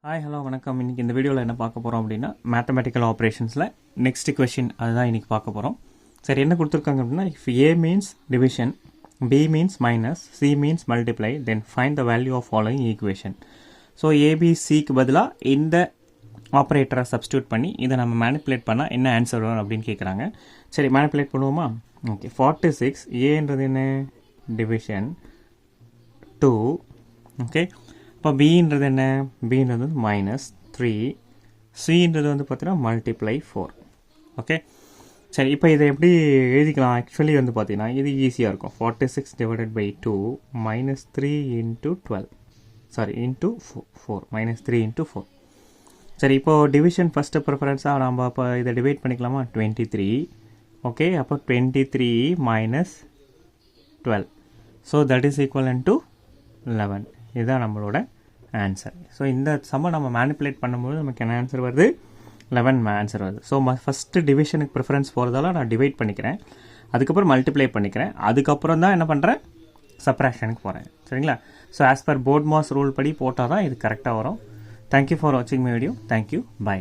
Hi hello வணக்கம். இன்றைக்கி இந்த வீடியோவில் என்ன பார்க்க போகிறோம் அப்படின்னா மேத்தமெட்டிக்கல் ஆப்ரேஷன்ஸில் நெக்ஸ்ட் கொஷின் அதுதான் இன்றைக்கி பார்க்க போகிறோம். சரி, என்ன கொடுத்துருக்காங்க அப்படின்னா, if A means division, B means minus, C means multiply, then find the value of following equation. So ஏபிசிக்கு பதிலாக இந்த ஆப்ரேட்டரை சப்ஸ்டியூட் பண்ணி இதை நம்ம மேனிப்புலேட் பண்ணால் என்ன ஆன்சர் வரும் அப்படின்னு கேட்குறாங்க. சரி, மேனிப்புலேட் பண்ணுவோமா? ஓகே, 46 ஏன்றது என்ன? டிவிஷன் 2. ஓகே, இப்போ பின்றது என்ன? பின்றது வந்து -3, சின்றது வந்து பார்த்தீங்கன்னா மல்டிப்ளை 4. ஓகே, சரி, இப்போ இதை எப்படி எழுதிக்கலாம்? ஆக்சுவலி வந்து பார்த்தீங்கன்னா இது ஈஸியாக இருக்கும். 46 divided by 2 -3 into 12, sorry into 4, -3 into 4. சரி, இப்போது டிவிஷன் ஃபஸ்ட்டு ப்ரிஃபரன்ஸாக நம்ம இப்போ இதை டிவைட் பண்ணிக்கலாமா? 23. ஓகே, அப்போ 23 minus 12, so that is equal to 11. இதுதான் நம்மளோட ஆன்சர். ஸோ இந்த சம்மை நம்ம மேனிப்புலேட் பண்ணும்போது நமக்கு என்ன ஆன்சர் வருது? 11 ஆன்சர் வருது. ஸோ ஃபஸ்ட்டு டிவிஷனுக்கு ப்ரிஃபரன்ஸ் போகிறதால நான் டிவைட் பண்ணிக்கிறேன், அதுக்கப்புறம் மல்டிப்ளை பண்ணிக்கிறேன், அதுக்கப்புறம் தான் என்ன பண்ணுறேன்? சப்ராக்ஷனுக்கு போகிறேன். சரிங்களா? So as per BODMAS rule படி போட்டால் தான் இது கரெக்டாக வரும். தேங்க்யூ ஃபார் வாட்சிங் மை வீடியோ. Thank you, by.